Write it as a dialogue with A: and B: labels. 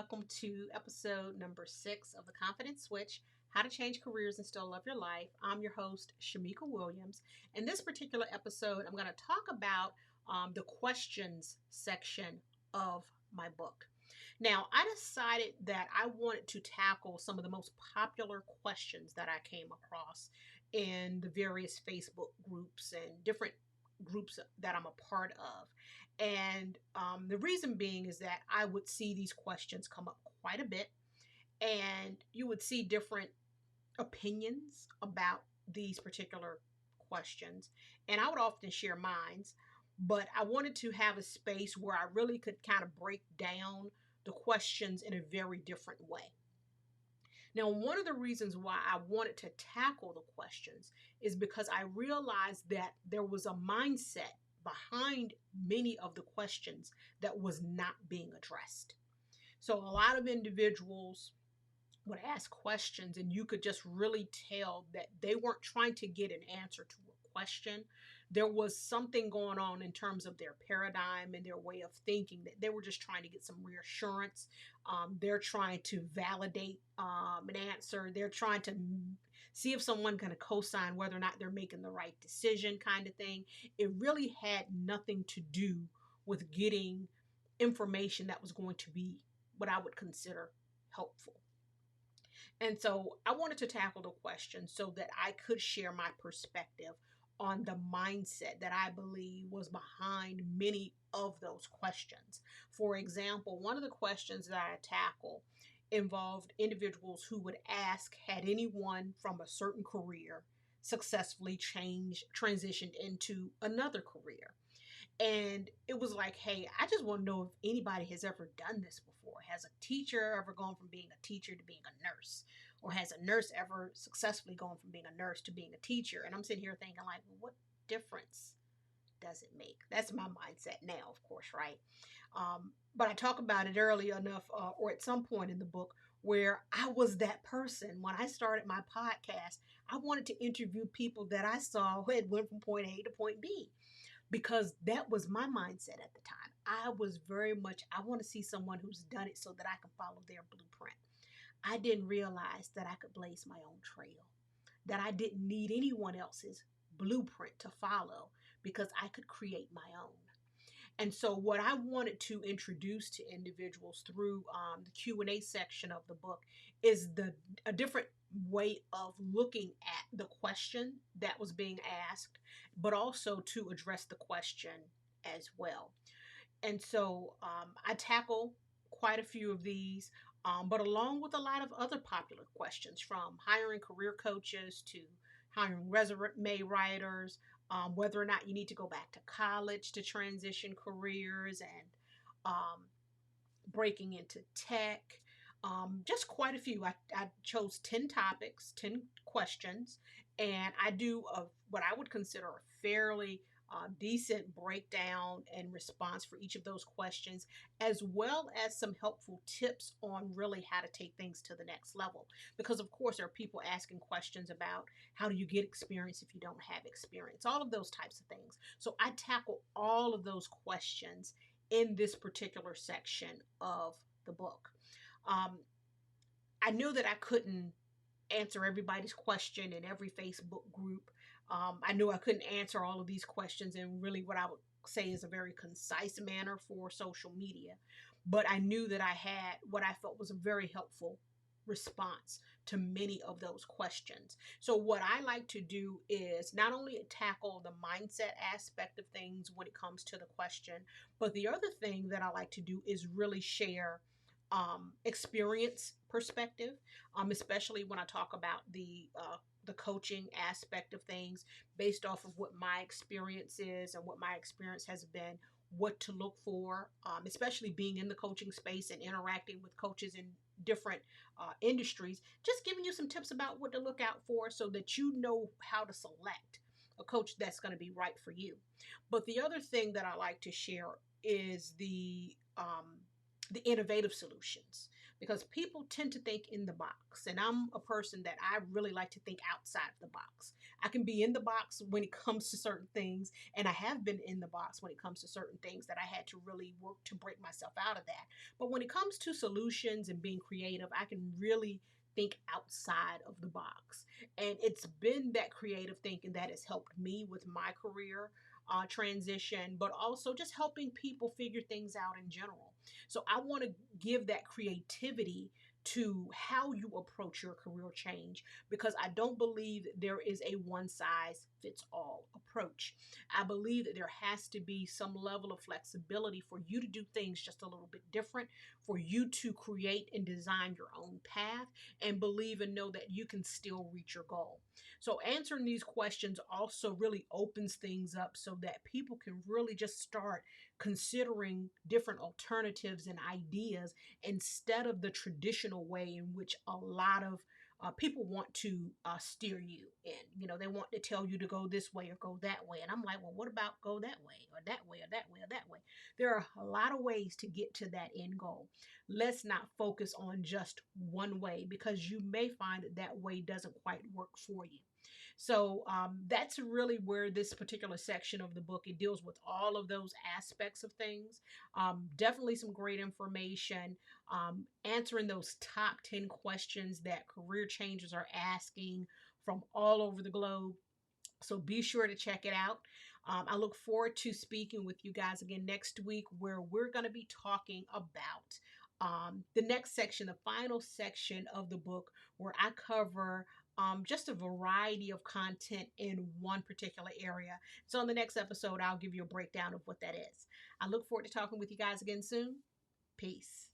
A: welcome to episode number 6 of The Confidence Switch: How to Change Careers and Still Love Your Life. I'm your host, Shamika Williams. In this particular episode, I'm going to talk about the questions section of my book. Now, I decided that I wanted to tackle some of the most popular questions that I came across in the various Facebook groups and different groups that I'm a part of. And the reason being is that I would see these questions come up quite a bit, and you would see different opinions about these particular questions. And I would often share mine, but I wanted to have a space where I really could kind of break down the questions in a very different way. Now, one of the reasons why I wanted to tackle the questions is because I realized that there was a mindset behind many of the questions that was not being addressed. So, a lot of individuals would ask questions, and you could just really tell that they weren't trying to get an answer to a question. There was something going on in terms of their paradigm and their way of thinking, that they were just trying to get some reassurance. They're trying to validate an answer. They're trying to see if someone can co-sign whether or not they're making the right decision, kind of thing. It really had nothing to do with getting information that was going to be what I would consider helpful. And so I wanted to tackle the question so that I could share my perspective on the mindset that I believe was behind many of those questions. For example, one of the questions that I tackle involved individuals who would ask, had anyone from a certain career successfully transitioned into another career? And it was like, hey, I just want to know if anybody has ever done this before. Has a teacher ever gone from being a teacher to being a nurse? Or has a nurse ever successfully gone from being a nurse to being a teacher? And I'm sitting here thinking, like, well, what difference does it make? That's my mindset now, of course, right? But I talk about it early enough, or at some point in the book, where I was that person. When I started my podcast, I wanted to interview people that I saw who had went from point A to point B, because that was my mindset at the time. I was very much, I want to see someone who's done it so that I can follow their blueprint. I didn't realize that I could blaze my own trail, that I didn't need anyone else's blueprint to follow, because I could create my own. And so what I wanted to introduce to individuals through the Q&A section of the book is a different way of looking at the question that was being asked, but also to address the question as well. And so I tackle quite a few of these, but along with a lot of other popular questions, from hiring career coaches to hiring resume writers, whether or not you need to go back to college to transition careers, and breaking into tech. Just quite a few. I chose 10 topics, 10 questions, and I do what I would consider a fairly decent breakdown and response for each of those questions, as well as some helpful tips on really how to take things to the next level. Because, of course, there are people asking questions about how do you get experience if you don't have experience, all of those types of things. So I tackle all of those questions in this particular section of the book. I knew that I couldn't answer everybody's question in every Facebook group. I knew I couldn't answer all of these questions in really what I would say is a very concise manner for social media. But I knew that I had what I felt was a very helpful response to many of those questions. So what I like to do is not only tackle the mindset aspect of things when it comes to the question, but the other thing that I like to do is really share experience perspective, especially when I talk about the coaching aspect of things, based off of what my experience is and what my experience has been, what to look for, especially being in the coaching space and interacting with coaches in different industries, just giving you some tips about what to look out for so that you know how to select a coach that's going to be right for you. But the other thing that I like to share is the innovative solutions, because people tend to think in the box. And I'm a person that I really like to think outside of the box. I can be in the box when it comes to certain things, and I have been in the box when it comes to certain things that I had to really work to break myself out of that. But when it comes to solutions and being creative, I can really think outside of the box. And it's been that creative thinking that has helped me with my career transition, but also just helping people figure things out in general. So I want to give that creativity to how you approach your career change, because I don't believe there is a one size fits all approach. I believe that there has to be some level of flexibility for you to do things just a little bit different, for you to create and design your own path, and believe and know that you can still reach your goal. So answering these questions also really opens things up so that people can really just start considering different alternatives and ideas instead of the traditional way in which a lot of people want to steer you in. You know, they want to tell you to go this way or go that way. And I'm like, well, what about go that way or that way or that way or that way? There are a lot of ways to get to that end goal. Let's not focus on just one way, because you may find that that way doesn't quite work for you. So that's really where this particular section of the book, it deals with all of those aspects of things. Definitely some great information, answering those top 10 questions that career changers are asking from all over the globe. So be sure to check it out. I look forward to speaking with you guys again next week, where we're going to be talking about the next section, the final section of the book, where I cover just a variety of content in one particular area. So in the next episode, I'll give you a breakdown of what that is. I look forward to talking with you guys again soon. Peace.